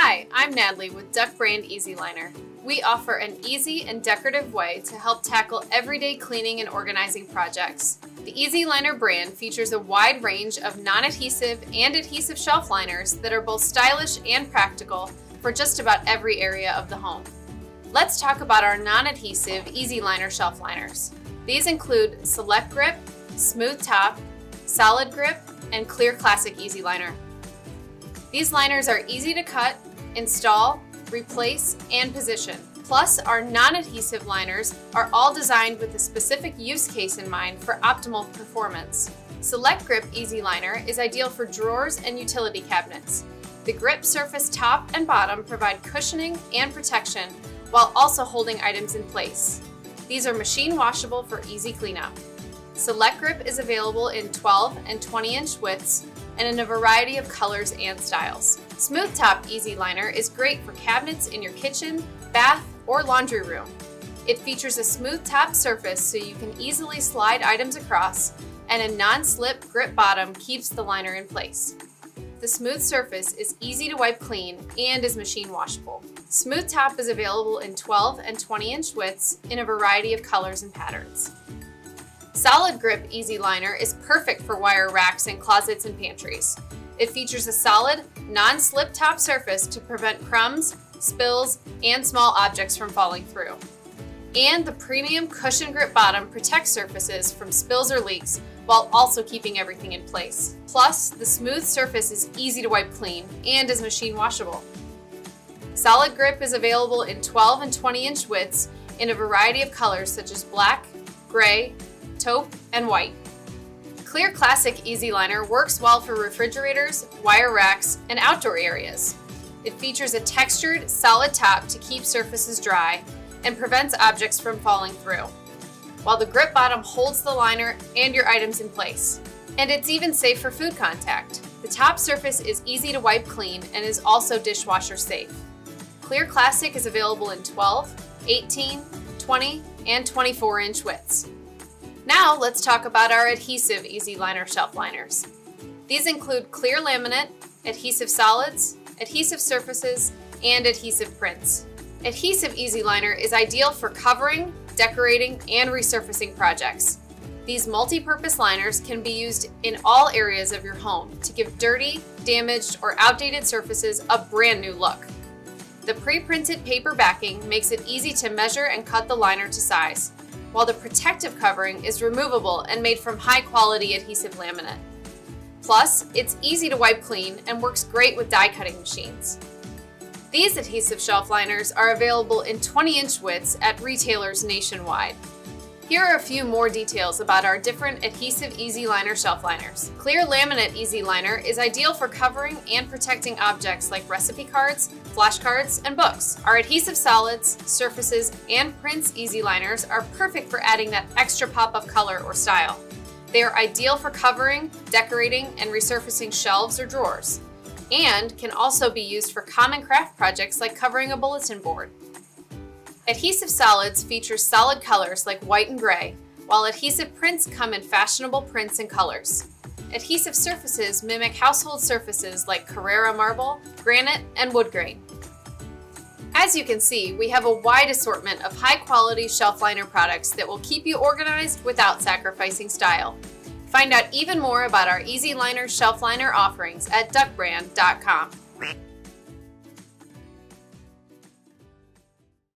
Hi, I'm Natalie with Duck Brand EasyLiner. We offer an easy and decorative way to help tackle everyday cleaning and organizing projects. The EasyLiner brand features a wide range of non-adhesive and adhesive shelf liners that are both stylish and practical for just about every area of the home. Let's talk about our non-adhesive EasyLiner shelf liners. These include Select Grip, Smooth Top, Solid Grip, and Clear Classic EasyLiner. These liners are easy to cut, install, replace, and position. Plus, our non-adhesive liners are all designed with a specific use case in mind for optimal performance. Select Grip EasyLiner is ideal for drawers and utility cabinets. The grip surface top and bottom provide cushioning and protection while also holding items in place. These are machine washable for easy cleanup. Select Grip is available in 12 and 20-inch widths and in a variety of colors and styles. Smooth Top EasyLiner is great for cabinets in your kitchen, bath, or laundry room. It features a smooth top surface so you can easily slide items across, and a non-slip grip bottom keeps the liner in place. The smooth surface is easy to wipe clean and is machine washable. Smooth Top is available in 12 and 20-inch widths in a variety of colors and patterns. Solid Grip EasyLiner is perfect for wire racks in closets and pantries. It features a solid, non-slip top surface to prevent crumbs, spills, and small objects from falling through. And the premium cushion grip bottom protects surfaces from spills or leaks while also keeping everything in place. Plus, the smooth surface is easy to wipe clean and is machine washable. Solid Grip is available in 12 and 20-inch widths in a variety of colors such as black, gray, taupe, and white. Clear Classic EasyLiner works well for refrigerators, wire racks, and outdoor areas. It features a textured, solid top to keep surfaces dry and prevents objects from falling through, while the grip bottom holds the liner and your items in place. And it's even safe for food contact. The top surface is easy to wipe clean and is also dishwasher safe. Clear Classic is available in 12, 18, 20, and 24-inch widths. Now let's talk about our adhesive EasyLiner shelf liners. These include clear laminate, adhesive solids, adhesive surfaces, and adhesive prints. Adhesive EasyLiner is ideal for covering, decorating, and resurfacing projects. These multi-purpose liners can be used in all areas of your home to give dirty, damaged, or outdated surfaces a brand new look. The pre-printed paper backing makes it easy to measure and cut the liner to size, while the protective covering is removable and made from high-quality adhesive laminate. Plus, it's easy to wipe clean and works great with die cutting machines. These adhesive shelf liners are available in 20-inch widths at retailers nationwide. Here are a few more details about our different adhesive EasyLiner shelf liners. Clear Laminate EasyLiner is ideal for covering and protecting objects like recipe cards, flashcards, and books. Our adhesive solids, surfaces, and prints EasyLiners are perfect for adding that extra pop of color or style. They are ideal for covering, decorating, and resurfacing shelves or drawers, and can also be used for common craft projects like covering a bulletin board. Adhesive solids feature solid colors like white and gray, while adhesive prints come in fashionable prints and colors. Adhesive surfaces mimic household surfaces like Carrara marble, granite, and wood grain. As you can see, we have a wide assortment of high-quality shelf liner products that will keep you organized without sacrificing style. Find out even more about our EasyLiner shelf liner offerings at duckbrand.com.